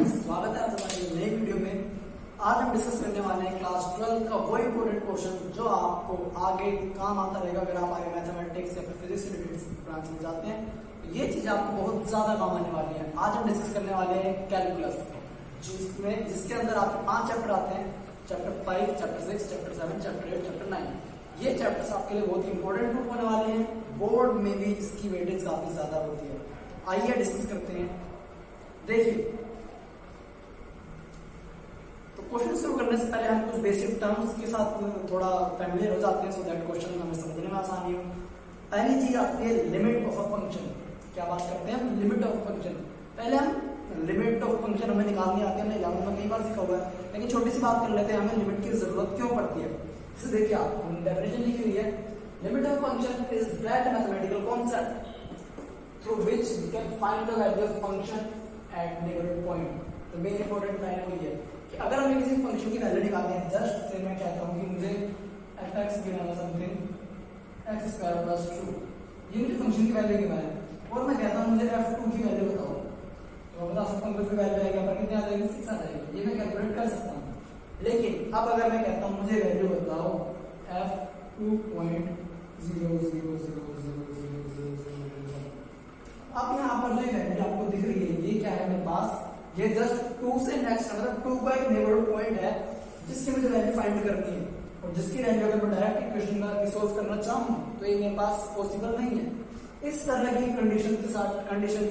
स्वागत है आप हमारी नई वीडियो में। आज हम डिस्कस करने वाले हैं क्लास 12 का वो इम्पोर्टेंट क्वेश्चन जो आपको आगे काम आता रहेगा अगर आप आगे मैथमेटिक्स या फिजिक्स रिलेटेड ब्रांच में जाते हैं। तो ये चीज आपको बहुत ज्यादा काम आने वाली है। आज हम डिस्कस करने वाले हैं कैलकुलस, जिसके अंदर आपके 5 चैप्टर आते हैं। Chapter 5, chapter 6, chapter 7, chapter 8, chapter 9। ये चैप्टर्स आपके लिए बहुत ही इंपॉर्टेंट प्रूफ होने वाले हैं। बोर्ड में भी इसकी वेटेज काफी ज्यादा होती है। आइए डिस्कस करते हैं। देखिए, तो क्वेश्चन शुरू करने से पहले हम कुछ बेसिक टर्म्स के साथ थोड़ा फैमिलियर हो जाते हैं, सो दैट क्वेश्चन हमें समझने में आसानी हो। पहली चीज आती है लिमिट ऑफ अ फंक्शन। क्या बात करते हैं हम? Limit of function. पहले हम लिमिट ऑफ फंक्शन हमें निकालनी आती है, हमने 11 में कई बार सीखा हुआ है, लेकिन छोटी सी बात कर लेते हैं, हमें लिमिट की जरूरत क्यों पड़ती है। इसे देखिए, आप डेफिनेशन लिखी हुई है, limit of function is that mathematical concept through which we can find the value of function at neighborhood point। तो मेन इंपॉर्टेंट लाइन है ये कि अगर हमें किसी फंक्शन की वैल्यू निकालनी है, जस्ट से मैं कहता हूं कि मुझे f(x) गिवन है समथिंग x² + 2, ये मुझे फंक्शन की वैल्यू गिवन है, और मैं कहता हूं मुझे f2 की वैल्यू बताओ, तो मैं बता सकता हूं कि वैल्यू आएगा पर कितनी आ जाएगी? 6 आ जाएगी। ये मैं कैलकुलेट कर सकता हूं। लेकिन अब अगर मैं कहता हूं मुझे वैल्यू बताओ f2.0000000, अब यहाँ पर जो वैल्यू आपको दिख रही है, ये क्या है मेरे पास? ये जस्ट 2 से नेक्स्ट मतलब 2 का एक नेबरहुड पॉइंट है जिसकी मुझे वैल्यू फाइंड करनी है, और जिसकी वैल्यू अगर मैं डायरेक्ट इक्वेशन में सॉल्व करना चाहूँ तो ये मेरे पास पॉसिबल नहीं है। इस तरह की कंडीशन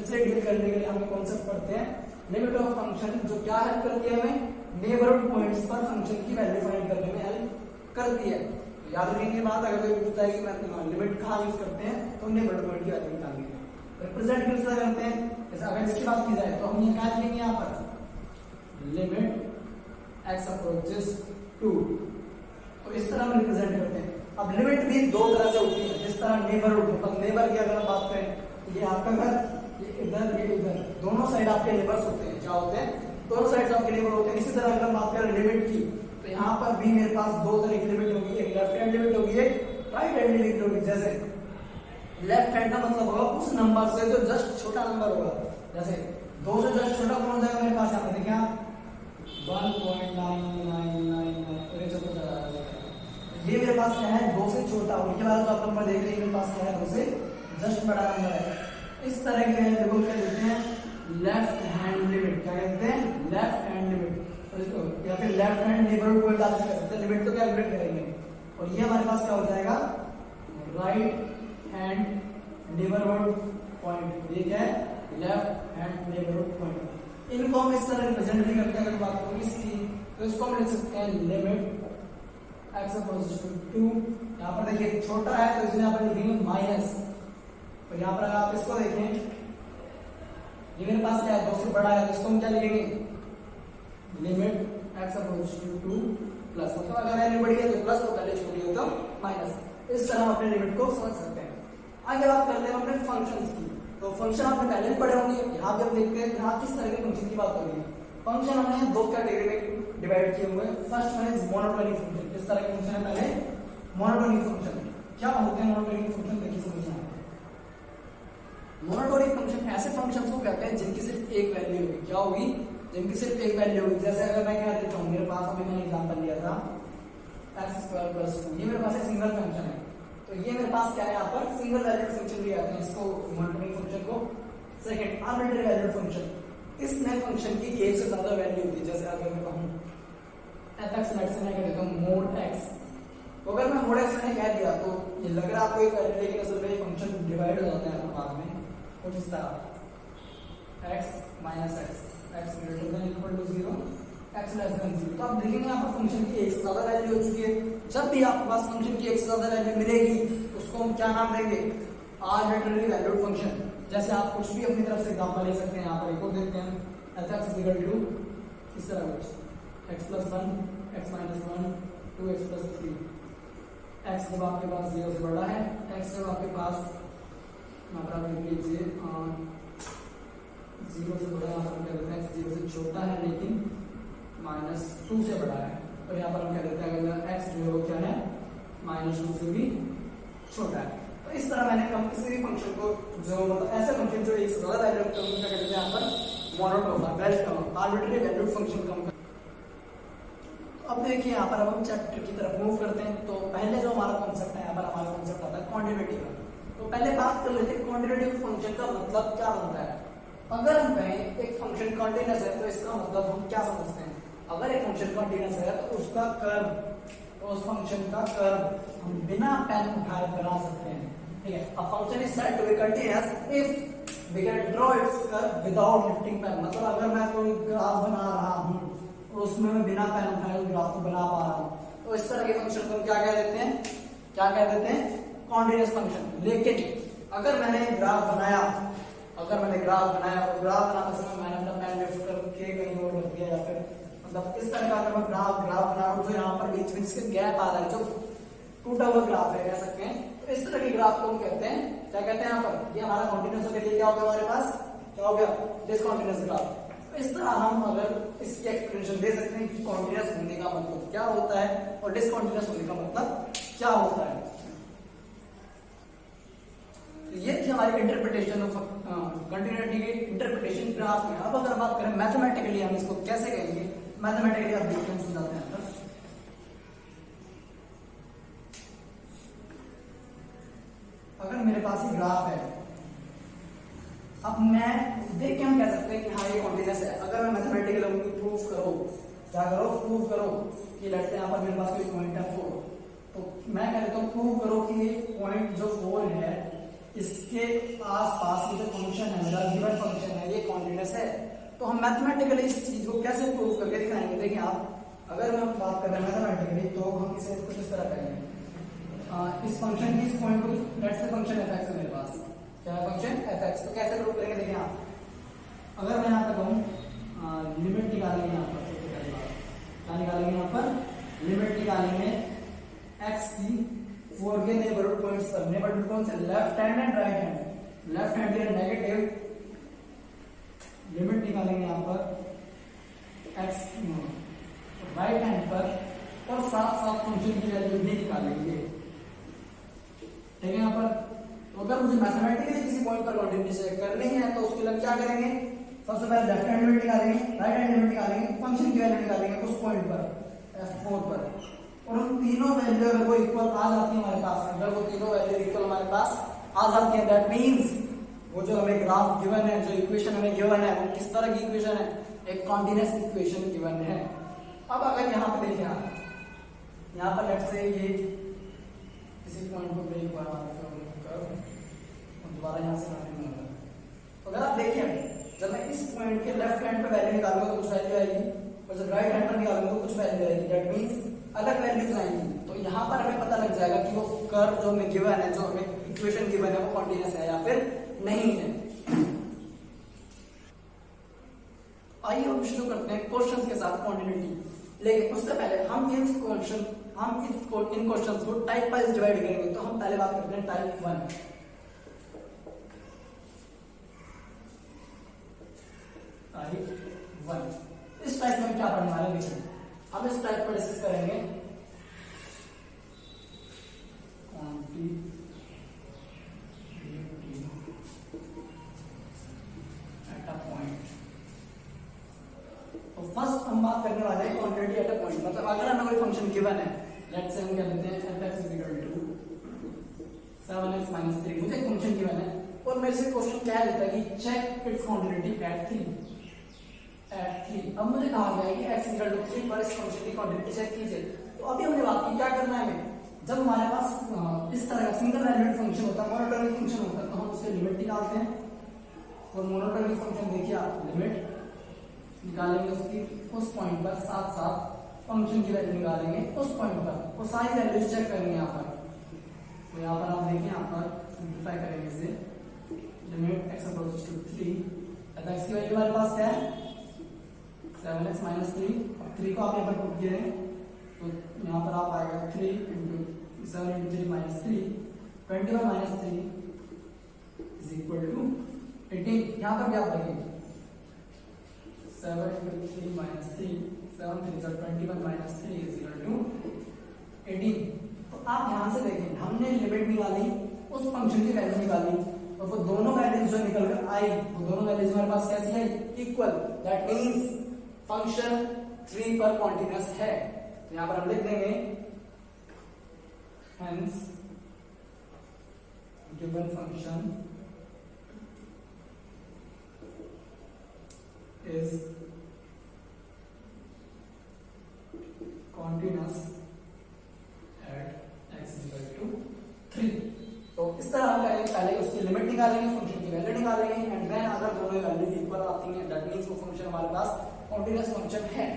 से डील करने के लिए हमें कॉन्सेप्ट पढ़ते हैं लिमिट ऑफ फंक्शन, जो क्या हेल्प करती है? हमें नेबरहुड पॉइंट्स पर फंक्शन की वैल्यू फाइंड करने में हेल्प करती है। तो याद रखेंगे बात, अगर कोई पूछता है कि मैं लिमिट कहाँ यूज करते हैं तो नेबरहुड पॉइंट की वैल्यू निकालनी है। रिप्रेजेंट किस तरह करते हैं? जैसे अगर इसकी बात की जाए तो हम ये क्या लिखेंगे यहाँ पर? लिमिट x अप्रोचेस 2, तो इस तरह हम रिप्रेजेंट करते हैं। अब लिमिट भी दो तरह से होती है। जिस तरह नेबरहुड, मतलब नेबर की अगर हम बात करें, ये आपका घर, ये इधर, ये इधर, दोनों साइड आपके नेबर्स होते हैं। क्या होते हैं? दोनों साइड आपके नेबर होते हैं। इसी तरह अगर हम बात करें लिमिट की, तो यहाँ पर भी मेरे पास दो तरह की लिमिट होगी, एक लेफ्ट हैंड लिमिट होगी, एक राइट हैंड लिमिट होगी। जैसे लेफ्ट हैंड का मतलब होगा उस नंबर से जो जस्ट छोटा नंबर होगा। जैसे 2 से जस्ट छोटा कौन हो जाएगा मेरे पास? यहाँ पे देखिए 1.9999, ये मेरे पास क्या है? 2 से छोटा। और ये वाला जो आप नंबर देख रहे हैं मेरे पास क्या है? 2 से जस्ट बड़ा नंबर है। इस तरह की वैल्यू को क्या कहते हैं? Left hand limit. क्या कहते हैं? लेफ्ट हैंड लिमिट, या फिर लेफ्ट हैंड नेबरहुड पॉइंट आप कह सकते हैं। लिमिट तो कैलकुलेट करेंगे, और ये हमारे पास क्या हो जाएगा? Right hand neighbourhood point. ये क्या है? Left hand neighbourhood point. इनको हम इस तरह रिप्रेजेंट भी करते हैं। अगर बात करें इसकी, तो इसको हम लिख सकते हैं लिमिट x अप्रोचेस टू 2। यहाँ पर देखिए छोटा है तो इसमें यहाँ पर लिखेंगे माइनस, तो यहाँ पर अगर आप इसको देखें, ये मेरे पास क्या है? 2 से बड़ा है, तो इसको हम क्या लिखेंगे? Limit x approaches to 2 plus, मतलब अगर वैल्यू बड़ी है तो प्लस, तो पहले छोटी हो तो माइनस। इस तरह हम अपने लिमिट को समझ सकते हैं। आगे बात करते हैं अपने फंक्शंस की। तो फंक्शन आपने पहले भी पढ़े होंगे। यहाँ पे हम देखते हैं यहाँ किस तरह के फंक्शन की बात हो रही है। फंक्शन हमने 2 कैटेगरी में डिवाइड किए हुए हैं। First one is monotonic function. किस तरह के फंक्शन है? पहले मोनोटोनिक फंक्शन। क्या होते हैं मोनोटोनिक फंक्शन? देखिए समझिए। मोनोटोनिक फंक्शन ऐसे फंक्शंस को कहते हैं जिनकी सिर्फ एक वैल्यू होगी। क्या होगी? जिनकी सिर्फ एक वैल्यू होगी। जैसे अगर मैं कह देता हूँ, मेरे पास अभी मैंने एग्जांपल लिया था x² + 2, ये मेरे पास एक सिंगल फंक्शन है। तो ये मेरे पास क्या है? यहाँ पर सिंगल वैल्यूड फंक्शन लिया है, इसको मोनोटोनिक फंक्शन को। Second, arbitrary valued function. इसमें फंक्शन की एक से ज्यादा वैल्यू होती है। जैसे अगर मैं कहूँ f(x) से मैं कह देता हूँ mod x, तो अगर मैं mod x मैंने कह दिया तो ये लग रहा है आपको एक वैल्यू, लेकिन असल में ये फंक्शन डिवाइड हो जाता है बाद में कुछ इस तरह x - x, x > 0, x <0। तो आप देखेंगे यहाँ पर फंक्शन की एक से ज्यादा वैल्यू हो चुकी है। जब भी आपके पास फंक्शन की एक से ज्यादा वैल्यू मिलेगी, उसको हम क्या नाम देंगे? Arbitrary valued function. जैसे आप कुछ भी अपनी तरफ से एग्जांपल ले सकते हैं। यहाँ पर एक और देखते हैं, f(x) = इस तरह कुछ x + 1, x - 1, 2x + 3। x जब आपके पास 0 से बड़ा है, x जब आपके पास यहाँ पर आप लिख लीजिए 0 से बड़ा, यहाँ पर x 0 से छोटा है लेकिन -2 से बड़ा है, और यहाँ पर हम कह देते हैं अगर x जो है क्या है? -2 से भी छोटा है। तो इस तरह मैंने किसी भी फंक्शन को, जो मतलब ऐसे फंक्शन जो एक से ज्यादा वैल्यू रखते हैं, उनका कहते हैं यहाँ पर मोनोटोन आर्बिट्ररी वैल्यूड फंक्शन कम कर। अब देखिए यहाँ पर अब हम चैप्टर की तरफ मूव करते हैं। तो पहले जो हमारा कॉन्सेप्ट है, यहाँ पर हमारा कॉन्सेप्ट आता है क्वांटिटेटिव का। तो पहले बात कर लेते हैं क्वांटिटेटिव फंक्शन का मतलब क्या बनता है। अगर हम कहें एक फंक्शन कंटीन्यूअस है तो इसका मतलब हम क्या समझते हैं। अगर एक फंक्शन कंटीन्यूअस है तो उसका कर्व, तो उस फंक्शन का कर्व हम बिना पेन उठाए बना सकते हैं। ठीक है, a function is said to be continuous if we can draw its curve without lifting pen. मतलब अगर मैं कोई ग्राफ बना रहा हूं तो उसमें मैं बिना पेन उठाए उस ग्राफ को बना पा रहा हूं, तो इस तरह के फंक्शन को क्या कह देते हैं, क्या कह देते हैं, कॉन्टिन्यूअस फंक्शन। लेकिन अगर मैंने ग्राफ बनाया, अगर मैंने ग्राफ बनाया और ग्राफ बनाते समय मैंने अपना पेन लिफ्ट करके कहीं और रख दिया, या फिर मतलब इस तरह का अगर मैं ग्राफ बना रहा हूं, तो यहाँ पर बीच में जिसके गैप आ रहा है, जो टूटा हुआ ग्राफ है कह सकते हैं, तो इस तरह के ग्राफ को हम कहते हैं, क्या कहते हैं यहाँ पर, ये हमारा कॉन्टिन्यूअस होगा। ये क्या हो गया हमारे पास, क्या हो गया, डिसकंटीन्यूअस ग्राफ। तो इस तरह हम अगर इसकी एक्सप्लेनेशन दे सकते हैं कि कॉन्टिन्यूअस होने का मतलब क्या होता है और डिसकंटीन्यूअस होने का मतलब क्या होता है। ये थी हमारी इंटरप्रिटेशन ऑफ कंटिन्यूटी की इंटरप्रिटेशन ग्राफ में। अब अगर बात करें मैथमेटिकली हम इसको कैसे कहेंगे, मैथमेटिकली आप देखते हैं, समझाते हैं। अगर मेरे पास ये ग्राफ है, अब मैं देख के हम कह सकते हैं कि हाँ ये कॉन्टिन्यूअस है। अगर मैं मैथमेटिकली प्रूफ करो, क्या करो, प्रूफ करो कि लेट्स से यहाँ पर मेरे पास कोई पॉइंट है 4, तो मैं कह देता हूँ प्रूव करो कि ये पॉइंट जो 4 है इसके आसपास ये जो फंक्शन है, मेरा गिवन फंक्शन है, ये कॉन्टिन्यूअस है। तो हम मैथमेटिकली इस चीज को कैसे प्रूव करके दिखाएंगे। देखिए आप, अगर हम बात कर रहे हैं मैथमेटिकली, तो हम इसे कुछ इस तरह करेंगे। इस फंक्शन की इस पॉइंट को लेट्स से फंक्शन fx है मेरे पास, क्या है फंक्शन fx, तो कैसे प्रूव करेंगे। देखिए आप, अगर मैं यहाँ पर कहूँ लिमिट निकालेंगे, यहाँ पर सबसे पहली बात क्या निकालेंगे, यहाँ पर लिमिट निकालेंगे x की 4 के नेबरहुड पॉइंट्स पर। नेबरहुड कौन से, left hand and right hand. Left hand या नेगेटिव लिमिट निकालेंगे यहाँ पर x राइट हैंड पर, और साथ साथ फंक्शन की वैल्यू भी निकालेंगे। ठीक है, यहाँ पर तो अगर मुझे मैथमेटिकली किसी पॉइंट पर कंटिन्यूटी चेक करनी है तो उसके लिए क्या करेंगे, सबसे पहले लेफ्ट हैंड लिमिट निकालेंगे, राइट हैंड लिमिट निकालेंगे, फंक्शन की वैल्यू निकालेंगे उस पॉइंट पर f4 पर, और उन तीनों वैल्यू अगर वो इक्वल आ जाती है हमारे पास, अगर वो तीनों वैल्यू इक्वल हमारे पास आ जाती है, दैट मींस वो जो हमें ग्राफ गिवन है, जो इक्वेशन हमें गिवन है, वो किस तरह की इक्वेशन है, एक कॉन्टिन्यूअस इक्वेशन गिवन है। अब अगर यहाँ पे देखिए आप, यहाँ पर लेट्स से ये किसी पॉइंट को ब्रेक हुआ दोबारा यहाँ से नहीं होगा, तो अगर आप देखिए जब मैं इस पॉइंट के लेफ्ट हैंड पे वैल्यू निकालूंगा तो कुछ वैल्यू आएगी, और जब राइट हैंड पर निकालूंगा तो कुछ वैल्यू आएगी, दैट मींस अलग वैल्यूज आएंगी। तो यहाँ पर हमें पता लग जाएगा कि वो कर्व जो हमें गिवन है, जो हमें इक्वेशन गिवन है, वो कॉन्टिन्यूअस है या फिर नहीं है। आइए हम शुरू करते हैं क्वेश्चंस के साथ क्वांटिटी। लेकिन उससे पहले हम इन क्वेश्चंस को टाइप वाइज डिवाइड करेंगे। तो हम पहले बात करते हैं टाइप 1। टाइप 1 इस टाइप में क्या पढ़ने वाले हैं, देखिए हम इस टाइप पर डिस्कस करेंगे एट अ पॉइंट। तो फर्स्ट हम बात करने वाले हैं क्वांटिटी एट अ पॉइंट। मतलब अगर हमें कोई फंक्शन गिवन है, लेट्स से हम कह लेते हैं fx = 7x - 3, मुझे एक फंक्शन गिवन है और मेरे से क्वेश्चन क्या देता है कि चेक इट्स क्वांटिटी एट 3। अब मुझे कहा गया है कि x = 3 पर इस फंक्शन की क्वांटिटी चेक कीजिए। तो अभी हमने बात की क्या करना है हमें, जब हमारे पास इस तरह का सिंगल वैल्यूड फंक्शन होता है, मोनोटोनिक फंक्शन होता है, तो हम उसके लिमिट निकालते हैं। और मोनोटोनिक फंक्शन देखिए आप, लिमिट निकालेंगे उसकी उस पॉइंट पर, साथ साथ फंक्शन की वैल्यू निकालेंगे उस पॉइंट पर, वो सारी वैल्यूज चेक करेंगे यहाँ पर। तो यहाँ पर आप देखिए, यहाँ पर सिंप्लीफाई करेंगे इसे, limit x approaches to 3, x की वैल्यू हमारे पास क्या है 7x - 3। अब 3 को आप यहाँ पर पुट किए तो यहाँ पर आप आएगा 3 × 7 × 3 - 3, 21 - 3 = 18। यहाँ पर क्या आप देखेंगे 7 × 3 - 3, 7 3 21 - 3 = 18। तो आप ध्यान से देखें, हमने लिमिट निकाली, उस फंक्शन की वैल्यू निकाली, तो वो दोनों वैल्यूज जो निकल कर आई, वो दोनों वैल्यूज हमारे पास कैसी है, इक्वल। दैट मींस फंक्शन 3 पर कॉन्टिन्यूअस है। तो यहां पर हम लिख देंगे hence given function is continuous at x equal to 3। तो इस तरह हम करेंगे, पहले उसकी लिमिट निकालेंगे, फंक्शन की वैल्यू निकालेंगे, एंड देन अगर दोनों वैल्यू इक्वल आती हैं दैट मींस वो फंक्शन हमारे पास कॉन्टिन्यूअस फंक्शन है।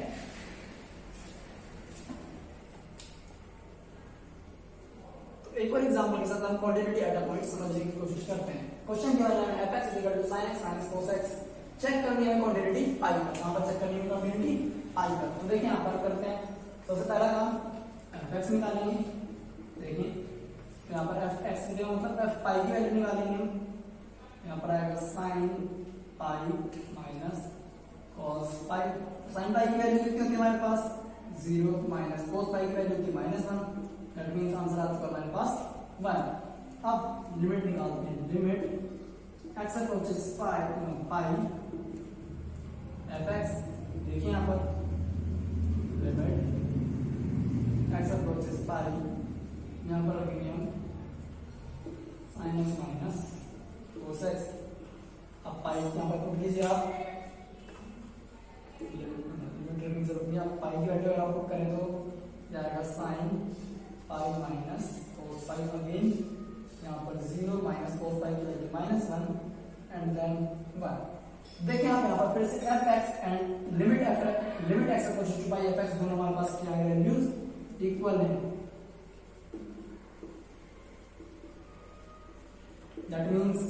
तो एक और एग्जांपल के साथ हम कॉन्टिन्यूटी एट अ पॉइंट समझने की कोशिश करते हैं। क्वेश्चन क्या है, fx is equal to sin x minus cos x। Check करनी है क्वांटिटी पाई पर, यहां पर चेक करनी है क्वांटिटी पाई पर। तो देखिए यहां पर करते हैं, सबसे पहला काम fx निकालेंगे। देखिए यहां पर fx जो मतलब f पाई की वैल्यू निकालेंगे हम। यहां पर आएगा sin पाई माइनस cos पाई। sin पाई की वैल्यू कितनी होती है हमारे पास 0 माइनस cos पाई की वैल्यू होती है -1। दैट मींस आंसर आ चुका हमारे पास 1। अब लिमिट निकालते हैं, लिमिट x अप्रोचेस पाई fx। देखिए यहां पर लिमिट x अप्रोचेस पाई, यहां पर रखेंगे हम sin x minus cos x। अब पाई यहां पर पुट लीजिए आप, लिमिट रखने से रुकिए। आप पाई की वैल्यू अगर आप पुट करें तो जाएगा sin पाई माइनस cos पाई। अगेन यहां पर 0 माइनस cos पाई की वैल्यू -1 एंड देन 1। देखिए आप यहाँ पर फिर से fx and limit x approaches to pi fx दोनों हमारे पास क्या है, वैल्यूज इक्वल है। That means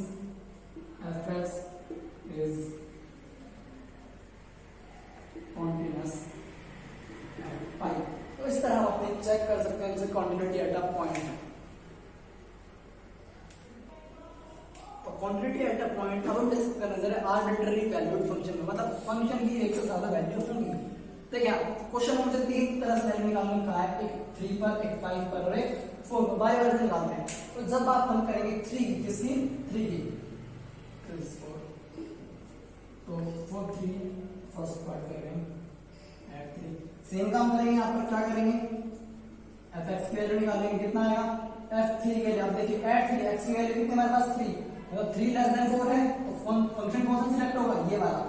fx is continuous at pi. तो इस तरह हम अपने चेक कर सकते हैं जो कॉन्टिन्यूटी एट अ पॉइंट है। क्वांटिटी एट अ पॉइंट हम डिस्कस करना जरा आर्बिट्ररी वैल्यूड फंक्शन में, मतलब फंक्शन की एक से ज्यादा वैल्यू होंगी। देखिए क्वेश्चन में मुझे तीन तरह से वैल्यू निकालने का है, एक 3 पर, एक 5 पर और एक 4 पर। बाय वर्ड निकालते हैं। तो जब बात हम करेंगे 3 की, किसकी 3 की, तो 4 3 फर्स्ट पार्ट करेंगे एट 3। सेम काम करेंगे, यहाँ पर क्या करेंगे, fx की वैल्यू निकालेंगे, कितना आएगा f3 के लिए। अब देखिए एट 3 x की वैल्यू कितनी हमारे पास 3, मतलब 3 लेस देन 4 है, तो फंक्शन कौन सा सिलेक्ट होगा, ये वाला।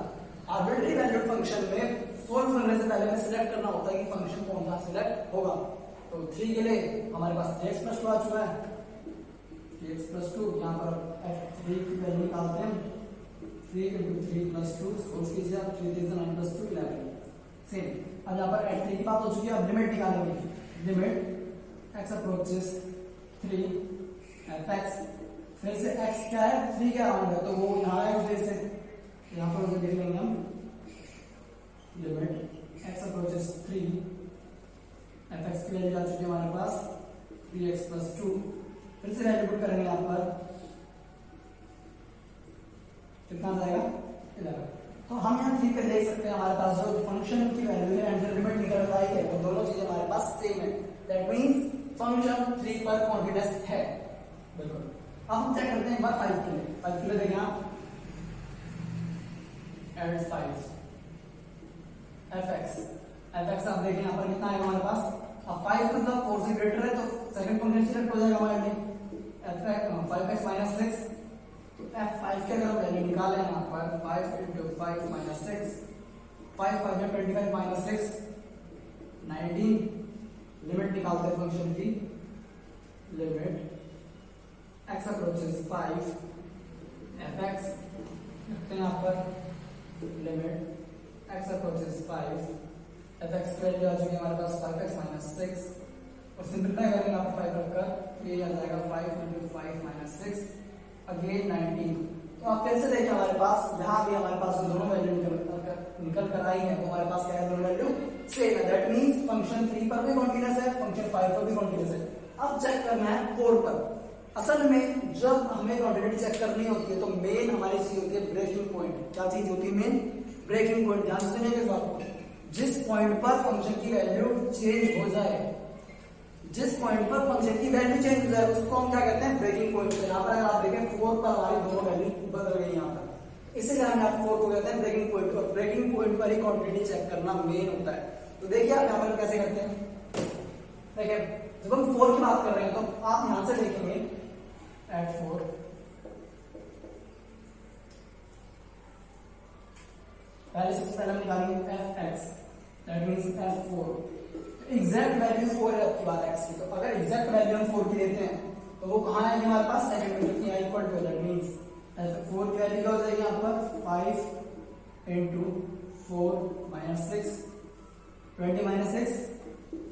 आर्बिट्ररी वैल्यूड फंक्शन में सोल्व करने से पहले हमें सिलेक्ट करना होता है कि फंक्शन कौन सा सिलेक्ट होगा। तो 3 के लिए हमारे पास x + 2 आ चुका है, x + 2। यहाँ पर f3 की वैल्यू निकालते हैं, 3 × 3 + 2 सोल्व कीजिए आप, 3 3 9 + 2 11। सेम अब यहाँ पर f3 की बात हो चुकी है। अब लिमिट निकालेंगे, लिमिट x अप्रोचेस 3 fx, फिर से x क्या है 3 के अराउंड है, तो वो यहाँ है, फिर से यहाँ पर उसे देख लेंगे हम, लिमिट x अप्रोचेस 3 fx की वैल्यू आ चुकी है हमारे पास 3x + 2। फिर से वैल्यू पुट करेंगे यहाँ पर, कितना जाएगा 11। तो हम यहाँ 3 पे देख सकते हैं हमारे पास जो फंक्शन की वैल्यू है एंड लिमिट निकल आई है, वो दोनों चीजें हमारे पास सेम है। दैट मींस फंक्शन 3 पर कॉन्टिन्यूअस है, बिल्कुल। अब हम चेक करते हैं एक बार 5 के लिए। 5 के लिए देखिए आप, एड 5 fx आप देखिए यहाँ पर कितना आएगा हमारे पास। अब 5 मतलब 4 से ग्रेटर है, तो सेकंड फंक्शन सिलेक्ट हो जाएगा हमारे लिए, 5x - 6। तो f5 के अगर वैल्यू निकालें यहाँ पर 5 × 5 - 6, 5 5 में 25 - 6 19। लिमिट निकालते हैं फंक्शन की, लिमिट x अप्रोचेस 5 fx, रखते हैं यहाँ पर लिमिट x अप्रोचेस 5 fx की वैल्यू आ चुकी है हमारे पास 5x - 6, और सिंपलीफाई करेंगे यहाँ पर 5 रखकर, तो ये आ जाएगा 5 × 5 - 6 अगेन 19। तो आप फिर से देखिए हमारे पास यहाँ भी हमारे पास दोनों वैल्यू निकल कर आई है, तो हमारे पास क्या है, दोनों वैल्यू सेम है। दैट मींस फंक्शन 3 पर भी कॉन्टिन्यूअस है, फंक्शन 5 पर भी कॉन्टिन्यूअस है। अब चेक करना है 4 पर। असल में जब हमें क्वांटिटी चेक करनी होती है तो मेन हमारी चीज होती है ब्रेकिंग पॉइंट। क्या चीज होती है, मेन ब्रेकिंग पॉइंट। ध्यान से सुनिए इस बात को, जिस पॉइंट पर फंक्शन की वैल्यू चेंज हो जाए, जिस पॉइंट पर फंक्शन की वैल्यू चेंज हो जाए उसको हम क्या कहते हैं, ब्रेकिंग पॉइंट। यहाँ पर आप देखें 4 पर हमारी दोनों इसीलिए हम यहाँ फोर को कहते हैं ब्रेकिंग पॉइंट, और ब्रेकिंग पॉइंट पर ही क्वांटिटी चेक करना मेन होता है। तो देखिए आप यहाँ पर कैसे करते हैं, देखिए जब हम फोर की बात कर रहे हैं तो आप यहां से देखेंगे एट फोर, पहले सबसे पहले हम निकालेंगे F x, that means F four. Exact value four है आपकी बात एक्स की, तो अगर एग्जैक्ट वैल्यू हम फोर की देते हैं तो वो कहाँ आएगी हमारे पास सेकंड में, जो equal to, that means four की वैल्यू क्या हो जाएगी यहाँ पर 5 इंटू 4 माइनस 6, 20 माइनस 6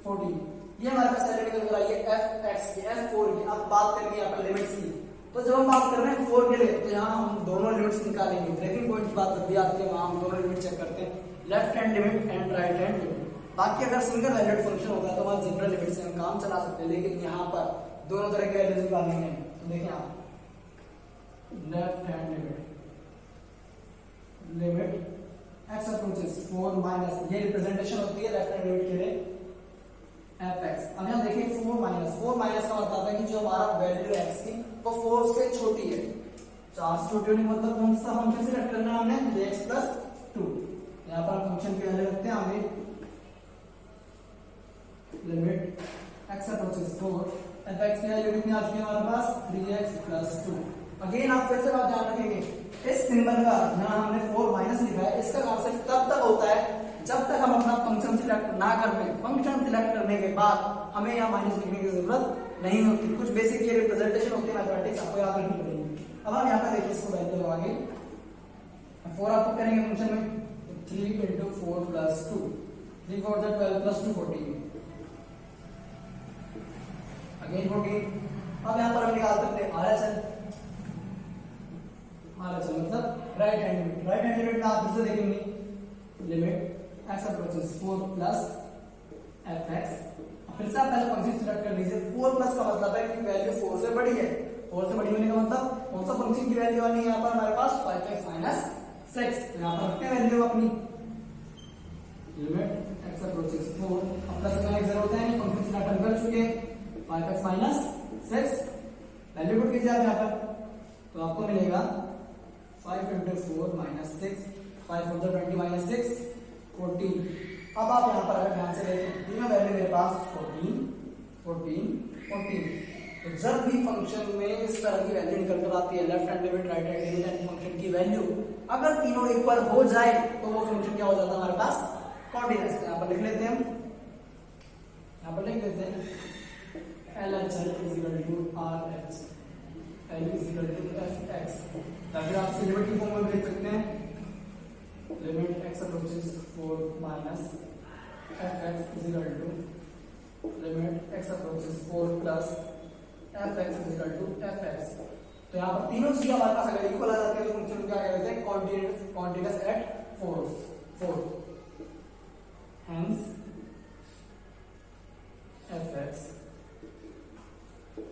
14। ये हमारे पास वैल्यू निकल कर आई है एफ एक्स की, एफ फोर की। अब बात करेंगे यहाँ पर लिमिट्स की, तो जब हम बात कर रहे हैं फोर के लिए तो यहाँ हम दोनों लिमिट्स निकालेंगे। ब्रेकिंग पॉइंट की बात जब भी आती है वहां हम दोनों लिमिट चेक करते हैं, left hand limit and right hand limit. बाकी अगर सिंगल वैल्यूड फंक्शन होगा तो वहां जनरल लिमिट से हम काम चला सकते हैं, लेकिन यहाँ पर दोनों तरह के वैल्यूज निकालेंगे। तो देखिए आप left hand limit x approaches 4 minus, ये रिप्रेजेंटेशन होती है लेफ्ट हैंड लिमिट के लिए एफ एक्स। अब यहाँ देखिए 4 माइनस का मतलब है कि जो हमारा वैल्यू है एक्स की वो 4 से छोटी है, 4 से छोटी होने का मतलब कौन सा फंक्शन सिलेक्ट करना है हमने, x प्लस 2। यहाँ पर फंक्शन की वैल्यू रखते हैं हमें limit x approaches 4, F x की वैल्यू कितनी आ चुकी है हमारे पास 3x प्लस 2। अगेन आप फिर से बात ध्यान रखेंगे, इस सिंबल का यहाँ हमने 4 माइनस लिखा है, इसका कॉन्सेप्ट तब तक होता है जब तक हम अपना फंक्शन सिलेक्ट ना कर लें। फंक्शन सिलेक्ट करने के बाद हमें यहाँ माइनस लिखने की जरूरत नहीं होती। कुछ बेसिक ये रिप्रेजेंटेशन होती है मैथमेटिक्स, आपको याद रखनी पड़ेगी। अब आप यहाँ पर देखिए इसको वैल्यू लगाएंगे, 4 आपको करेंगे फंक्शन में 3 इंटू 4 प्लस 2, 3 4 12 प्लस 2 14, अगेन 14। अब यहाँ पर हम निकाल सकते हैं RHL मतलब right hand limit. Right hand limit में आप फिर से देखेंगे limit x approaches 4 plus F x. फिर से आप पहले फंक्शन सिलेक्ट कर लीजिए। 4 प्लस का मतलब है कि वैल्यू 4 से बड़ी है, 4 से बड़ी होने का मतलब कौन सा फंक्शन की वैल्यू आनी है यहाँ पर हमारे पास 5x माइनस 6। यहाँ पर रखते हैं वैल्यू अपनी लिमिट x अप्रोचेस 4, अब प्लस करने की जरूरत है नहीं, फंक्शन सिलेक्ट हम कर चुके हैं 5x माइनस 6। वैल्यू पुट कीजिए आप यहाँ पर, तो आपको मिलेगा 5 इंटू 4 माइनस 6, 5 4 20 माइनस 6 14। अब आप यहाँ पर अगर ध्यान से देखें तीनों वैल्यू मेरे पास 14 14 14। तो जब भी फंक्शन में इस तरह की वैल्यू निकल कर आती है, left hand limit right hand limit and function की वैल्यू अगर तीनों इक्वल हो जाए तो वो फंक्शन क्या हो जाता है हमारे पास कॉन्टिन्यूअस। यहाँ पर लिख लेते हैं हम, यहाँ पर लिख लेते हैं LHL is equal to RH, L is equal to FX। ताकि आप लिमिट की फॉर्म में लिख सकते हैं limit x approaches 4 minus fx is equal to limit x approaches 4 plus fx is equal to fx। तो यहाँ पर तीनों चीजें हमारे पास अगर इक्वल आ जाती है तो फंक्शन क्या कहते हैं continuous at 4। Hence fx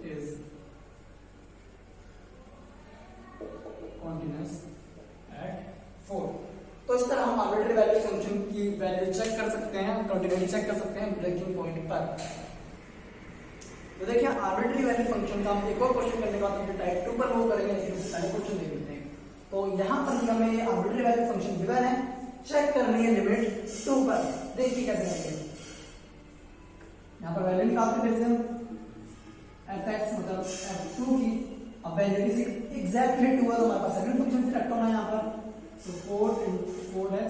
is continuous at 4। तो इस तरह हम आर्बिट्री वैल्यू फंक्शन की वैल्यू चेक कर सकते हैं, कंटिन्यूटी चेक कर सकते हैं ब्रेकिंग पॉइंट पर। तो देखिए आर्बिट्री वैल्यू फंक्शन का हम एक और क्वेश्चन करने के बाद हम टाइप 2 पर मूव करेंगे, लेकिन उससे पहले क्वेश्चन देख लेते हैं। तो यहाँ पर हमें आर्बिट्री वैल्यू फंक्शन गिवन है, चेक करनी है लिमिट 2 पर। देखिए कैसे करेंगे, यहाँ पर वैल्यू निकालते हैं fx मतलब f2 की। अब वैल्यू एग्जैक्टली 2 है तो हमारे पास सेकंड फंक्शन सिलेक्ट होना है यहाँ पर, तो 4 into 4x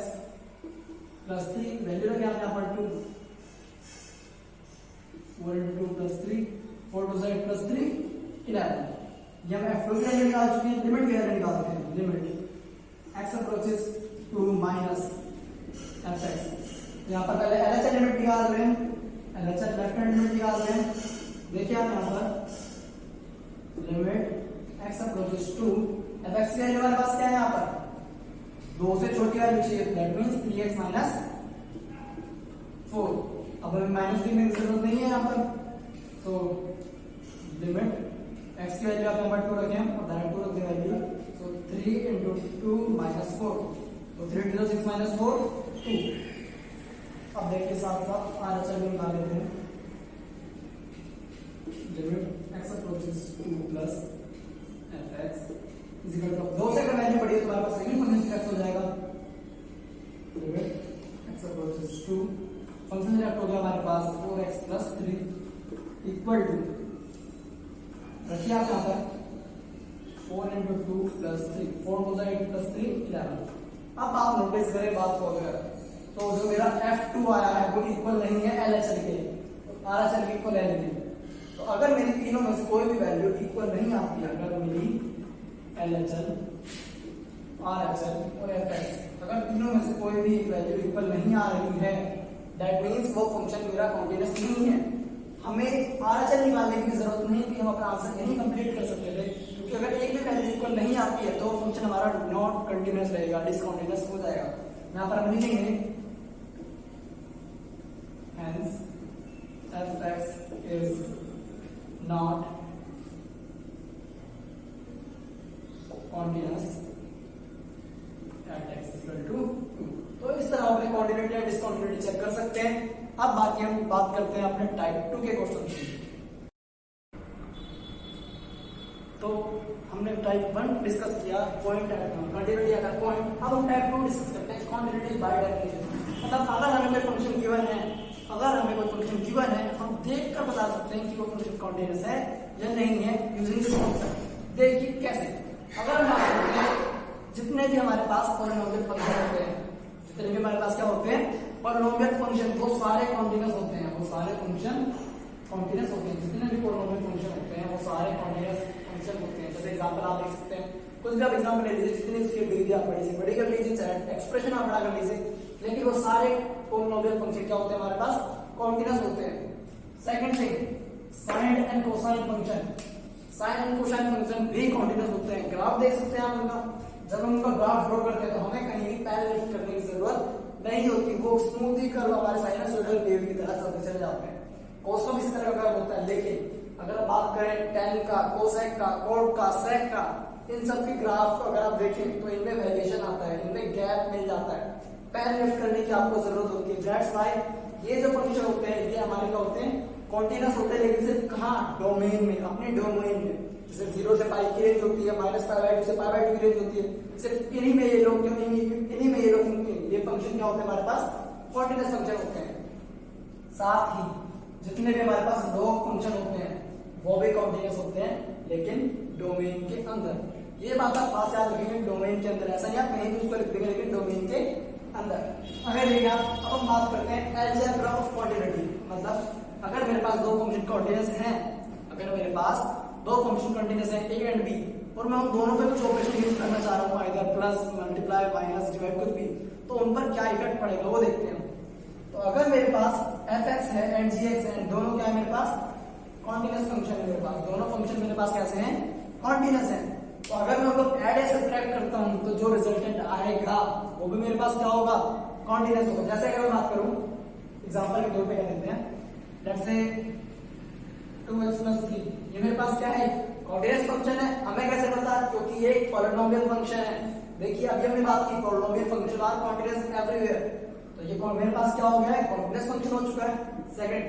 प्लस 3, वैल्यू रखें आप यहाँ पर 2, 4 into 2 प्लस 3, 4 2 8 प्लस 3 11। ये हम f2 की वैल्यू निकाल चुके हैं, लिमिट की वैल्यू निकालते हैं limit x approaches 2 minus fx। यहाँ पर पहले LHL लिमिट निकाल रहे हैं, LHL लेफ्ट हैंड लिमिट निकाल रहे हैं। देखिए आप यहाँ पर लिमिट x अप्रोचेस 2, fx की वैल्यू हमारे पास क्या है यहाँ पर 2 से छोटी वैल्यू चाहिए, दैट मींस 3x माइनस 4। अब हमें माइनस लिखने की जरूरत नहीं है यहाँ पर, तो लिमिट x की वैल्यू आप यहाँ पर 2 रखें और डायरेक्ट 2 रख दें वैल्यू, तो 3 into 2 minus 4, तो 3 into 6 minus 4 2। अब देखिए साथ साथ RHL भी निकाल लेते हैं, limit x approaches 2 plus fx is equal to 2 से अगर वैल्यू बड़ी है तो हमारे पास सेकंड फंक्शन सिलेक्ट हो जाएगा, x अप्रोचेस 2, फंक्शन सिलेक्ट हो गया हमारे पास 4x प्लस 3 इक्वल टू, रखिए आप यहाँ पर 4 into 2 plus 3, 4 हो जाएगा 8 plus 3 11। अब आप नोटिस करें बात को, अगर तो जो मेरा F2 आया है वो इक्वल नहीं है LHL के, तो RHL के इक्वल है नहीं। तो अगर मेरी तीनों में से कोई भी वैल्यू इक्वल नहीं आती है, अगर मेरी LHL, RHL और FX अगर तीनों में से कोई भी वैल्यू इक्वल नहीं आ रही है, दैट मींस वो फंक्शन मेरा कॉन्टिन्यूअस नहीं है। हमें RHL निकालने की जरूरत नहीं थी, हम अपना आंसर यही कंप्लीट कर सकते थे, क्योंकि अगर एक भी वैल्यू इक्वल नहीं आती है तो फंक्शन हमारा नॉट कंटिन्यूअस रहेगा, डिसकंटिन्यूअस हो जाएगा। यहाँ पर हम लिखेंगे hence fx is not continuous at x equal to 2। तो इस तरह अपने कॉन्टिन्यूटी या डिसकंटिन्यूटी चेक कर सकते हैं। अब बाकी हम बात करते हैं अपने टाइप 2 के क्वेश्चन की। तो हमने टाइप 1 डिस्कस किया, पॉइंट कंटिन्यूटी अगर पॉइंट। अब हम टाइप 2 डिस्कस करते हैं, कंटिन्यूटी बाय डेफिनेशन। मतलब अगर हमें कोई फंक्शन गिवन है, हम देखकर बता सकते हैं कि वो फंक्शन कंटीन्यूअस है या नहीं है यूजिंग दिस कॉन्सेप्ट। देखिए कैसे, अगर हम बात करते हैं जितने भी हमारे पास पॉलिनोमियल फंक्शन होते हैं, जितने भी हमारे पास क्या होते हैं पॉलिनोमियल फंक्शन, वो सारे कॉन्टिन्यूअस होते हैं, वो सारे फंक्शन कॉन्टिन्यूअस होते हैं। जितने भी पॉलिनोमियल फंक्शन होते हैं वो सारे कॉन्टिन्यूअस फंक्शन होते हैं। जैसे एग्जांपल आप देख सकते हैं, कुछ भी आप एग्जांपल ले लीजिए, जितनी उसकी डिग्री आप बड़ी से बड़ी कर लीजिए, चाहे एक्सप्रेशन आप बड़ा कर लीजिए, लेकिन वो सारे पॉलिनोमियल फंक्शन क्या होते हैं हमारे पास कॉन्टिन्यूअस होते हैं। Second thing, sine and cosine function, sine and cosine function भी कॉन्टिन्यूअस होते हैं। ग्राफ देख सकते हैं आप उनका, जब हम उनका ग्राफ ड्रॉ करते हैं तो हमें कहीं भी पैरेलल लिफ्ट करने की जरूरत नहीं होती, वो स्मूथली कर्व हमारे साइनसोइडल वेव की तरह चलते चले जाते हैं। कोस में इस तरह का कर्व होता है, लेकिन अगर आप बात करें टेन का, कोसेक का, कोट का, सेक का, इन सब के ग्राफ को अगर आप देखें तो इनमें वेरिएशन आता है, इनमें गैप मिल जाता है, पैरेलल लिफ्ट करने की आपको जरूरत होती है। दैट्स व्हाई ये जो फंक्शन होते हैं ये हमारे क्या होते हैं कॉन्टिन्यूअस होते हैं, लेकिन सिर्फ कहाँ डोमेन में, अपने डोमेन में। जैसे 0 से पाई की रेंज होती है, -π/2 से π/2 की रेंज होती है, सिर्फ इन्हीं में ये लोग ये फंक्शन क्या होते हैं हमारे पास कॉन्टिन्यूअस फंक्शन होते हैं। साथ ही जितने भी हमारे पास लॉग फंक्शन होते हैं वो भी कॉन्टिन्यूअस होते हैं, लेकिन डोमेन के अंदर। ये बात आप पास याद रखेंगे, डोमेन के अंदर, ऐसा नहीं आप कहीं भी उसको लिख देंगे, लेकिन डोमेन के अंदर। अगर देखिए अब हम बात करते हैं अलजेब्रा ऑफ कॉन्टिन्यूटी, मतलब अगर मेरे पास दो फंक्शन कॉन्टिन्यूअस हैं, अगर मेरे पास दो फंक्शन कंटीन्यूअस है ए एंड बी, और मैं उन दोनों पे कुछ ऑपरेशन यूज करना चाह रहा हूँ, either plus, multiply, minus, divide, कुछ भी, तो उन पर क्या इफेक्ट पड़ेगा वो देखते हैं। तो अगर मेरे पास fx है एंड gx है, दोनों क्या है मेरे पास कॉन्टिन्यूअस फंक्शन है, मेरे पास दोनों फंक्शन मेरे पास कैसे हैं कॉन्टिन्यूअस हैं। तो अगर मैं उनको ऐड या सब्ट्रैक्ट करता हूं तो जो रिजल्टेंट आएगा वो भी मेरे पास क्या होगा कॉन्टिन्यूअस होगा। जैसे अगर मैं बात करूं एग्जांपल के तौर पे क्या देते हैं, लेट्स से 2x + 3, ये मेरे पास क्या है कॉन्टिन्यूअस फंक्शन है। हमें कैसे पता, क्योंकि ये एक पॉलिनोमियल फंक्शन है। देखिए अभी हमने बात की polynomial function are continuous everywhere, तो ये मेरे पास क्या हो गया है कॉन्टिन्यूअस फंक्शन हो चुका है। सेकंड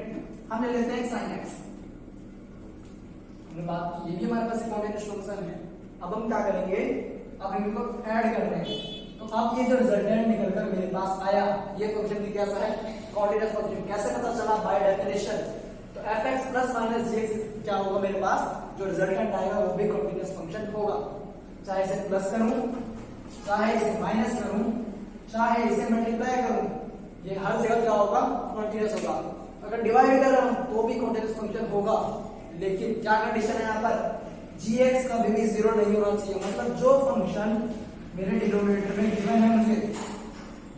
हम ले लेते हैं sin x, हमने बात की ये भी हमारे पास कॉन्टिन्यूअस फंक्शन है। अब हम क्या करेंगे, अब हम इनको ऐड कर रहे हैं, तो अब ये जो रिजल्टेंट निकलकर मेरे पास आया ये फंक्शन भी कैसा है कॉन्टिन्यूअस फंक्शन। कैसे पता चला, बाय डेफिनेशन। तो fx + -gx क्या होगा मेरे पास, जो रिजल्टेंट आएगा वो भी कॉन्टिन्यूअस फंक्शन होगा। चाहे इसे प्लस करूं, चाहे इसे माइनस करूं, चाहे इसे मल्टीप्लाई करूं, ये हर जगह क्या होगा कॉन्टिन्यूअस होगा। अगर डिवाइड कर रहा हूं तो भी कॉन्टिन्यूअस फंक्शन होगा, लेकिन क्या कंडीशन है यहाँ पर, gx का भी 0 नहीं होना चाहिए। मतलब जो फंक्शन मेरे डिनोमिनेटर में गिवन है, मुझे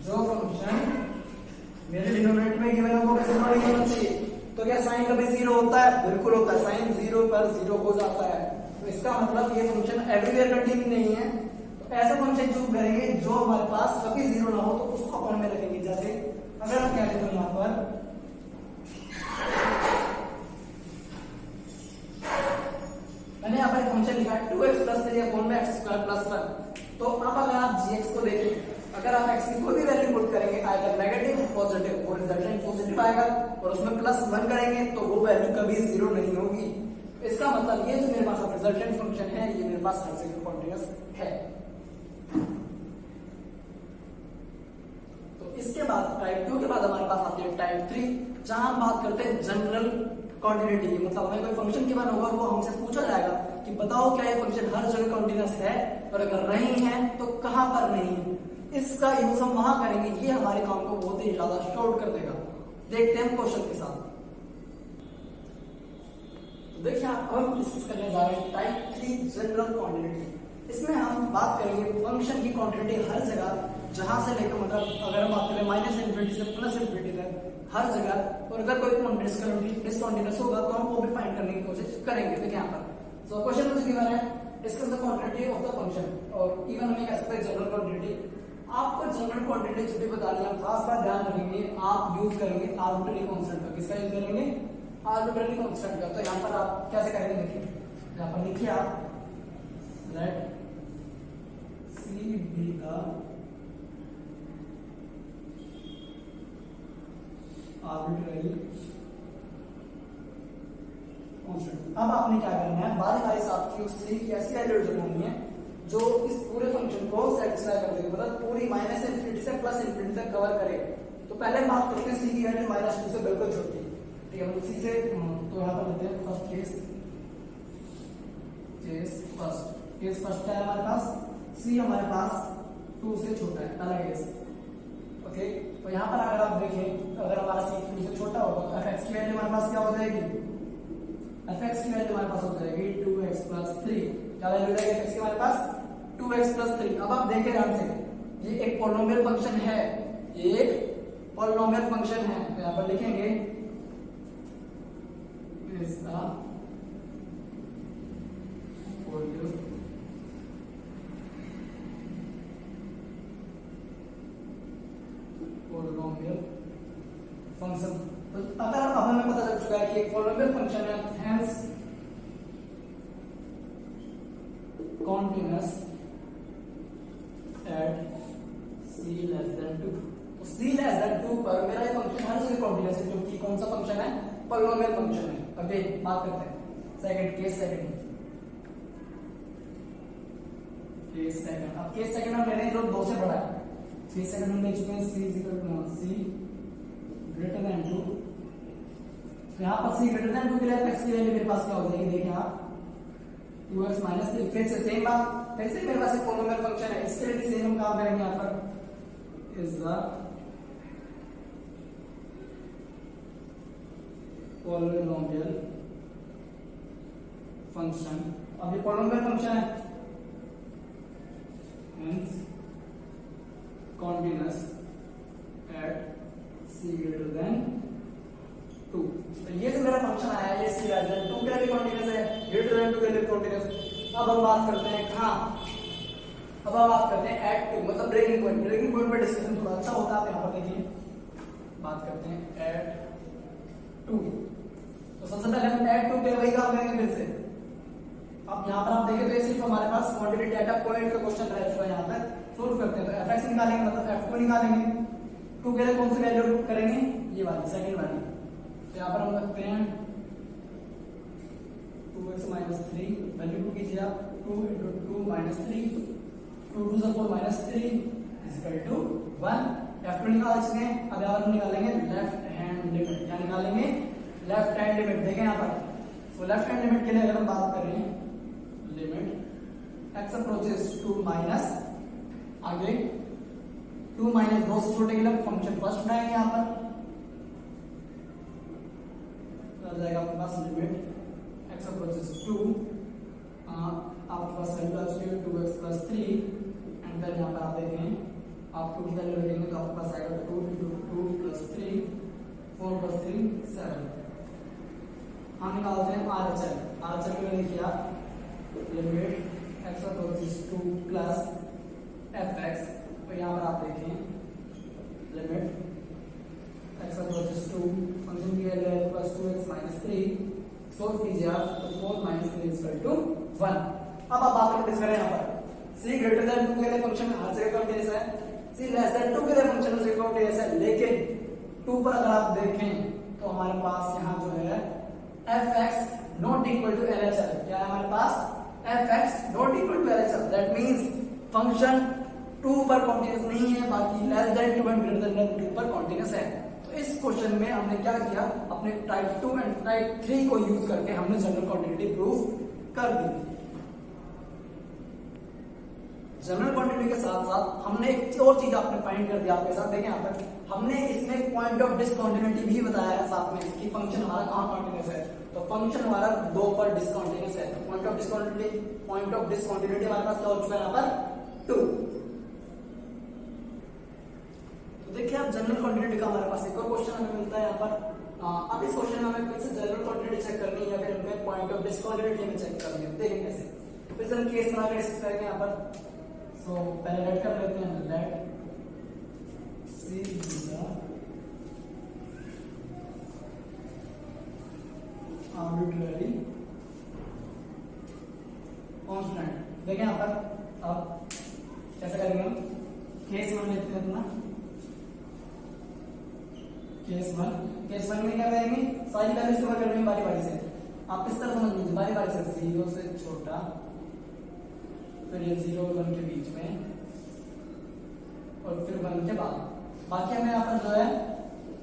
जो फंक्शन मेरे डिनोमिनेटर में गिवन है वो कैसे नहीं होना चाहिए। तो क्या साइन कभी 0 होता है, बिल्कुल होता है, साइन 0 पर 0 हो जाता है। तो इसका मतलब ये फंक्शन एवरीवेयर कंटिन्यू नहीं है। तो ऐसा फंक्शन चूज करेंगे जो हमारे पास कभी 0 ना हो, तो उसको अपॉन में रखेंगे। जैसे अगर हम कहते हैं यहाँ पर मैंने यहाँ पर फंक्शन लिखा है 2x + 3 x² + 1। तो अब अगर आप gx को देखें, अगर आप x की कोई भी वैल्यू पुट करेंगे आएगा नेगेटिव पॉजिटिव, वो रिजल्टेंट पॉजिटिव आएगा, और उसमें +1 करेंगे तो वो वैल्यू कभी 0 नहीं होगी। इसका मतलब ये जो मेरे पास रिजल्टेंट फंक्शन है ये मेरे पास हर जगह कॉन्टिन्यूअस है। इसके बाद टाइप 2 के बाद हमारे पास आती है टाइप 3, जहां हम बात करते हैं जनरल कॉन्टिन्यूटी की। मतलब हमें कोई फंक्शन गिवन होगा, वो हमसे पूछा जाएगा कि बताओ क्या ये फंक्शन हर जगह कॉन्टिन्यूअस है, और अगर नहीं है तो कहां पर नहीं है। इसका यूज हम वहां करेंगे, ये हमारे काम को बहुत ही ज्यादा शॉर्ट कर देगा। देखते हैं क्वेश्चन के साथ। तो देखिए अब हम डिस्कस करने जा रहे हैं टाइप 3 जनरल कॉन्टिन्यूटी। इसमें हम बात करेंगे फंक्शन की कॉन्टिन्यूटी हर जगह, जहां से लेकर मतलब अगर हम बात करें माइनस इन्फिनिटी से प्लस इन्फिनिटी तक हर जगह, और अगर कोई डिसकंटिन्यूअस होगा तो हम वो भी फाइंड करने की कोशिश करेंगे। देखिए यहाँ पर सो क्वेश्चन मुझे गिवन है, discuss the continuity of the function, और इवन हमें कह सकते हैं जनरल कॉन्टिन्यूटी। आपको जनरल क्वांटिटी जब भी बतानी है, खास बात ध्यान रखेंगे, आप यूज करेंगे आर्बिट्रेरी कांस्टेंट का। किसका यूज करेंगे? आर्बिट्रेरी कांस्टेंट का। तो यहाँ पर आप कैसे करेंगे, देखिए यहाँ पर लिखिए आप let c be the arbitrary constant. अब आपने क्या करना है, बारी बारी से आपकी उस सी की ऐसी वैल्यू ढूंढनी है जो इस पूरे फंक्शन को सेटिस्फाई कर देगी, मतलब पूरी माइनस इन्फिनिटी से प्लस इन्फिनिटी तक कवर करे। तो पहले बात करते हैं सी की वैल्यू -2 से बिल्कुल छोटी, ठीक है। सी से तो यहाँ पर लेते हैं फर्स्ट केस फर्स्ट क्या है हमारे पास, सी हमारे पास 2 से छोटा है, पहला केस, ओके। तो यहाँ पर अगर आप देखें, अगर हमारा सी 2 से छोटा होगा तो fx की वैल्यू हमारे पास क्या हो जाएगी, fx की वैल्यू हमारे पास हो जाएगी 2x + 3। क्या वैल्यू रहेगी fx की हमारे पास 2x + 3। अब आप देखें ध्यान से, ये एक पॉलिनोमियल फंक्शन है, एक पॉलिनोमियल फंक्शन है। तो यहाँ पर लिखेंगे इसका पॉलिनोमियल फंक्शन। तो अगर अब हमें पता चल चुका है कि एक पॉलिनोमियल फंक्शन है, hence continuous at c less than 2। तो c less than 2 पर मेरा ये फंक्शन हर जगह कॉन्टिन्यूअस है, क्योंकि कौन सा फंक्शन है, पॉलिनोमियल फंक्शन है। अब देख बात करते हैं सेकंड केस सेकंड। अब केस सेकंड हम ले रहे हैं जो 2 से बड़ा है। केस सेकंड हम ले चुके हैं c greater than 2। यहाँ पर c greater than 2 के लिए x की वैल्यू मेरे पास क्या हो जाएगी, देखिए आप 2x - 3। फिर से सेम बात, फिर से मेरे पास एक पॉलिनोमियल फंक्शन है, इसके लिए भी सेम हम काम करेंगे। यहाँ पर इज द पॉलिनोमियल फंक्शन। अब ये पॉलिनोमियल फंक्शन है, means continuous at c greater than 2। तो ये जो मेरा फंक्शन आया है, ये c greater than 2 के लिए भी कॉन्टिन्यूअस है, greater than 2 के लिए कॉन्टिन्यूअस। अब हम बात करते हैं कहां, अब हम बात करते हैं एट 2, मतलब ब्रेकिंग पॉइंट। ब्रेकिंग पॉइंट पर डिस्कशन थोड़ा अच्छा होता है। आप यहाँ पर देखिए बात करते हैं एट 2। तो सबसे पहले हम एट 2 के लिए वही काम करेंगे फिर से। अब यहाँ पर आप देखें तो ये सिर्फ हमारे पास क्वांटिटी डाटा पॉइंट का क्वेश्चन रह चुका है। यहाँ पर सोल्व करते हैं तो fx निकालेंगे, मतलब f2 निकालेंगे। 2 के लिए कौन सी वैल्यू करेंगे, ये वाली सेकंड वाली। तो यहाँ पर हम रखते हैं 2x - 3, वैल्यू 2 कीजिए आप, 2 × 2 - 3, 2 × 2 = 4 - 3 = 1। f2 निकाल चुके हैं। अब यहाँ पर हम निकालेंगे लेफ्ट हैंड लिमिट। क्या निकालेंगे, लेफ्ट हैंड लिमिट। देखें यहाँ पर, तो लेफ्ट हैंड लिमिट के लिए अगर हम बात करें, limit x approaches to minus, आगे 2 - 2 से छोटे के लिए फंक्शन फर्स्ट बनाएंगे। यहाँ पर आ जाएगा आपके पास लिमिट x अप्रोचेस 2, आपके पास वैल्यू आ चुकी है 2x + 3, एंड देन यहाँ पर आप देखें आप 2 की वैल्यू रखेंगे तो आपके पास आएगा 2 × 2 + 3, 4 + 3 7। हम निकालते हैं RHL के लिए लिखिए आप limit x approaches 2 plus fx। तो यहाँ पर आप देखें लिमिट x अप्रोचेस 2, फंक्शन की वैल्यू है +2x - 3, सोल्व कीजिए आप तो 4 - 3 = 1। अब आप बात नोटिस करें यहाँ पर, c greater than 2 के लिए फंक्शन हर जगह कॉन्टिन्यूअस है, c less than 2 के लिए फंक्शन हर जगह कॉन्टिन्यूअस है। लेकिन 2 पर अगर आप देखें तो हमारे पास यहाँ जो है fx not equal to LHL। क्या है हमारे पास, fx not equal to LHL। That means function 2 पर कॉन्टिन्यूस नहीं है, बाकी less than 2 and greater than 2 पर कॉन्टिन्यूस है। तो इस क्वेश्चन में हमने क्या किया, अपने टाइप 2 एंड टाइप 3 को यूज करके हमने जनरल कॉन्टिन्यूटी प्रूव कर दी। जनरल क्वांटिटी के साथ साथ हमने एक और चीज आपने फाइंड कर दिया आपके साथ, देखें यहाँ पर हमने इसमें पॉइंट ऑफ डिसकंटिन्यूटी भी बताया है साथ में कि फंक्शन हमारा कहाँ कॉन्टिन्यूस है। तो फंक्शन हमारा 2 पर डिसकंटिन्यूस है, तो पॉइंट ऑफ डिसकंटिन्यूटी हमारे पास क्या हो चुका है यहाँ पर 2। तो देखिए आप जनरल क्वांटिटी का हमारे पास एक और क्वेश्चन हमें मिलता है यहाँ पर। अब इस क्वेश्चन में हमें फिर से जनरल क्वांटिटी चेक करनी है या फिर हमें पॉइंट ऑफ डिसकंटिन्यूटी में चेक करनी है, देखें कैसे। फिर से हम केस बना के डिस्कस करेंगे यहाँ पर। तो पहले लेट कर लेते हैं, लेट सी आर्बिट्ररी कांस्टेंट। देखें यहाँ पर अब कैसे करेंगे हम, केस 1 लेते हैं अपना। केस वन में क्या करेंगे, सारी वैल्यूज कवर करनी है बारी बारी से। आप इस तरह समझ लीजिए, बारी बारी से 0 से छोटा, फिर ये 0 और 1 के बीच में, और फिर 1 के बाद। बाकी हमें यहाँ पर जो है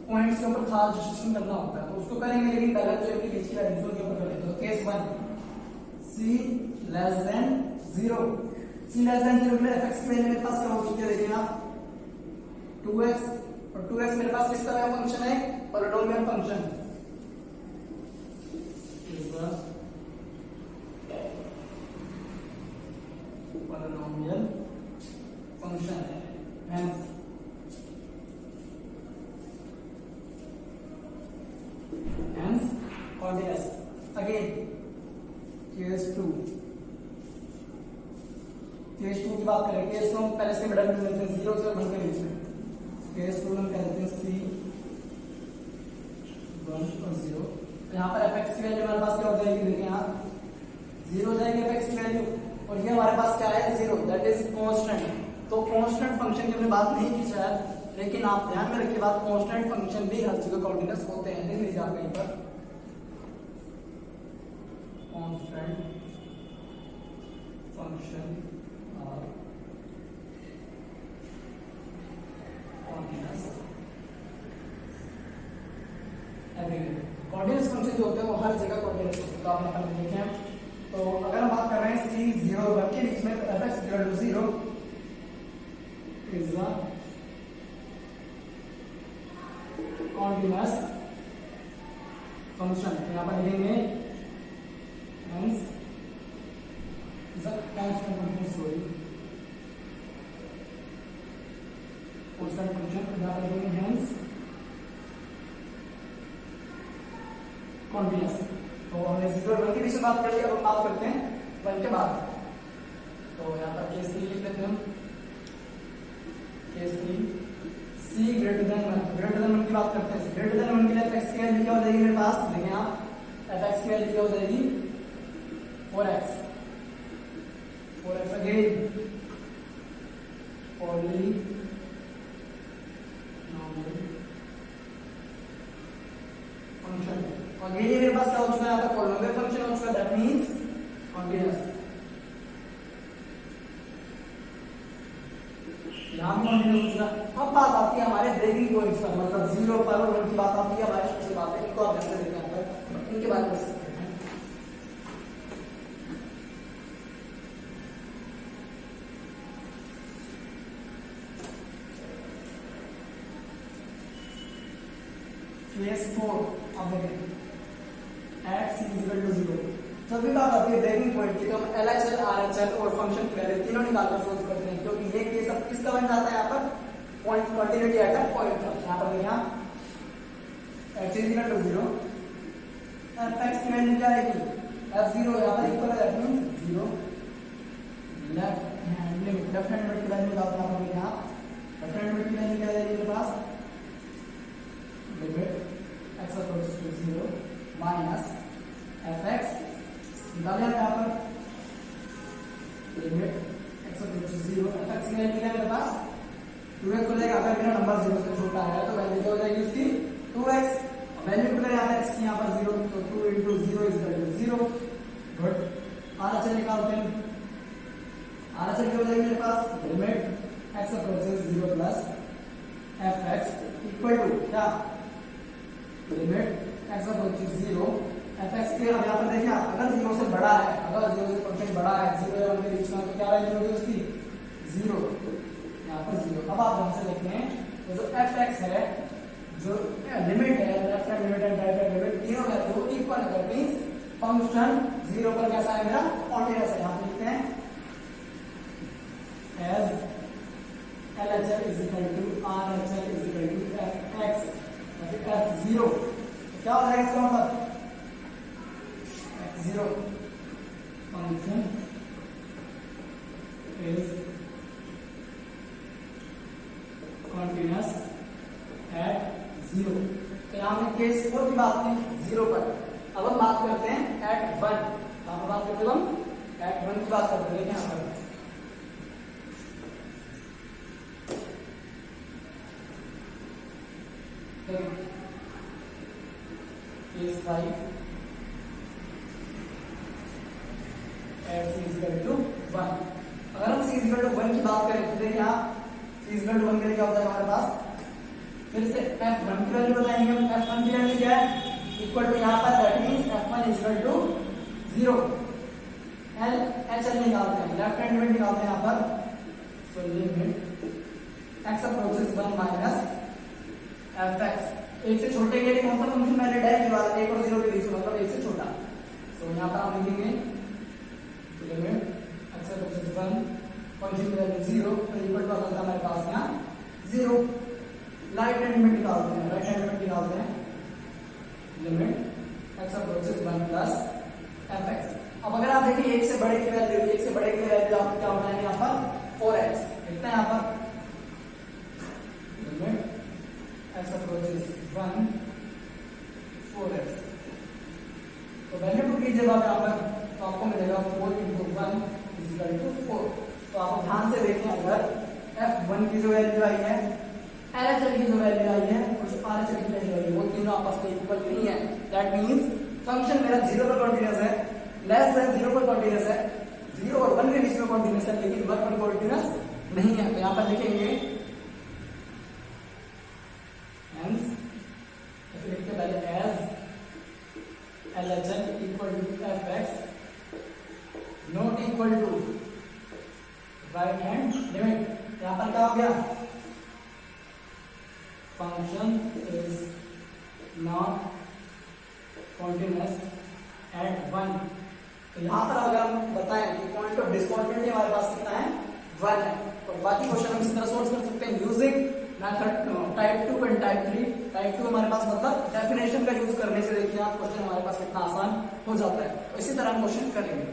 पॉइंट्स के ऊपर खास डिस्कशन करना होता है, तो उसको करेंगे, लेकिन पहले तो इनके बीच की वैल्यूज के ऊपर करेंगे। तो case 1 c less than 0, c less than 0 के लिए fx की वैल्यू मेरे पास क्या हो चुकी है, देखिए आप 2x, और 2x मेरे पास किस तरह का फंक्शन है, पॉलिनोमियल फंक्शन। पॉलिनोमियल फंक्शन है, hence continuous। again case 2 की बात करें, केस 2 पहले से मिडिल में लेते हैं 0 से 1 के बीच में। केस 2 हम कहते हैं c 1 और 0। यहाँ पर fx की वैल्यू हमारे पास क्या हो जाएगी, देखिए यहाँ 0 हो जाएगी fx की वैल्यू, और ये हमारे पास क्या है 0, दैट इज कांस्टेंट। तो कांस्टेंट फंक्शन की हमने बात नहीं की शायद, लेकिन आप ध्यान में रखिए बात, कांस्टेंट फंक्शन भी हर जगह कंटीन्यूअस होते हैं। देख लीजिए आप कहीं पर कांस्टेंट फंक्शन और कंटीन्यूअस कंटीन्यूअस फंक्शन जो होते हैं वो हर जगह कंटीन्यूअस होते हैं। तो आपने पहले देखें, तो अगर हम बात कर रहे हैं c 0 और 1 के बीच में, तो fx equal to 0 is a continuous function। यहाँ पर लिखेंगे hence is a constant function, sorry constant function। यहाँ पर लिखेंगे hence continuous। तो हमने 0 और 1 के बीच में बात कर ली, अब हम बात करते हैं 1 के बाद। तो यहाँ पर केस 3 लिख लेते हैं हम, केस 3 c ग्रेटर देन 1 की बात करते हैं। ग्रेटर देन 1 के लिए fx की वैल्यू क्या हो जाएगी मेरे पास, देखिए आप fx की वैल्यू क्या हो जाएगी 4x again polynomial function. Again ये मेरे पास क्या हो चुका है, यहाँ पर पॉलिनोमियल फंक्शन हो चुका है, दैट मींस कंटीन्यूअस। यहाँ भी कंटीन्यूअस हो चुका। अब बात आती है हमारे ब्रेकिंग पॉइंट्स पर, मतलब 0 पर और 1 की बात आती है, हमारी सबसे बात है, इनको आप ध्यान से देखें, यहाँ पर इनके बारे में सकते हैं। केस 4 अब देखें, x is equal to 0। जब भी बात आती है ब्रेकिंग पॉइंट की, तो हम LHL, RHL और फंक्शन की वैल्यू तीनों निकालकर सोल्व करते हैं, क्योंकि ये केस अब किसका बन जाता है, यहाँ पर point continuity at a point का। यहाँ पर देखिए x is equal to 0, fx की वैल्यू क्या आएगी, f0 यहाँ पर इक्वल है, that means 0। Left hand limit की वैल्यू निकालना होगी, यहाँ लेफ्ट हैंड लिमिट की वैल्यू क्या आएगी मेरे पास, limit x equals to 0 minus fx निकालें यहाँ पर, limit x equals to 0, fx की वैल्यू क्या है मेरे पास 2x हो जाएगा। अगर मेरा नंबर 0 से छोटा है तो वैल्यू क्या हो जाएगी उसकी 2x। वैल्यू कितना यहाँ पर x की यहाँ पर 0, तो 2 into 0 is equal to 0। Good, RHL निकालते हैं। RHL क्या हो जाएगी मेरे पास, limit x approaches 0 plus fx equal to क्या लिमिट x अप्रोचेस 0 fx के अब यहाँ पर देखिए अगर 0 से बड़ा है, अगर 0 से फंक्शन बड़ा है 0 या 1 के बीच में तो क्या वैल्यू होगी उसकी 0, यहाँ पर 0। अब आप ध्यान से देखते हैं तो जो fx है, जो लिमिट है, left hand limit and right hand limit तीनों वैल्यू इक्वल है, दैट मींस फंक्शन 0 पर कैसा है मेरा कॉन्टिन्यूअस है। यहाँ लिखते हैं as LHL is equal to RHL is equal to fx या फिर f0, तो क्या हो जाएगा इसका मतलब f0 function is continuous at 0। तो यहाँ हमने केस 4 की बात की 0 पर। अब हम बात करते हैं at 1, यहाँ पर बात करते हैं हम at 1 की बात करते हैं। यहाँ पर case 5 at c is equal to 1। अगर हम c is equal to 1 की बात करें तो देखिए आप c is equal to 1 के लिए क्या होता है हमारे पास, फिर से f1 की वैल्यू बताएंगे हम। f1 की वैल्यू क्या है, इक्वल टू यहाँ पर that means f1 is equal to 0। LHL निकालते हैं, लेफ्ट हैंड लिमिट निकालते हैं यहाँ पर। So limit x approaches 1 minus fx, एक से छोटे के लिए कौन सा फंक्शन मैंने डायरेक्ट निकाला, 1 और 0 के बीच में, मतलब 1 से छोटा। तो यहाँ पर हम लिखेंगे लिमिट x अप्रोचेस 1 फंक्शन की वैल्यू 0 तो इक्वल टू आ जाता है हमारे पास यहाँ 0। राइट हैंड लिमिट निकालते हैं, राइट हैंड लिमिट निकालते हैं limit x approaches 1 plus fx। अब अगर आप देखिए 1 से बड़े की वैल्यू, 1 से बड़े की वैल्यू आप क्या बनाएंगे यहाँ पर 4x, लिखते हैं यहाँ पर लिमिट x अप्रोचेस 1 4x। तो वैल्यू पुट कीजिएगा आप यहाँ पर, तो आपको मिलेगा 4 into 1 is equal to 4। तो आप ध्यान से देखें, अगर f1 की जो वैल्यू आई है, LHL की जो वैल्यू आई है और जो RHL की वैल्यू आई है, वो तीनों आपस में इक्वल नहीं है। दैट मींस फंक्शन मेरा 0 पर कॉन्टिन्यूअस है, लेस देन 0 पर कॉन्टिन्यूअस है, 0 और 1 के बीच में कॉन्टिन्यूअस है, लेकिन 1 पर कॉन्टिन्यूअस नहीं है। तो यहाँ पर लिखेंगे हेंस लिखते पहले as LHL equal to fx not equal to right hand limit. यहाँ पर क्या हो गया, function is not continuous at 1। तो यहाँ पर अगर हम बताएं कि पॉइंट ऑफ डिस्कॉन्टिन्यूटी हमारे पास कितना है 1 है, तो बाकी क्वेश्चन हम इस तरह सोल्व कर सकते हैं using method type 2 and type 3। Type 2 हमारे पास मतलब डेफिनेशन का यूज करने से देखिए आप क्वेश्चन हमारे पास कितना आसान हो जाता है। तो इसी तरह हम क्वेश्चन करेंगे।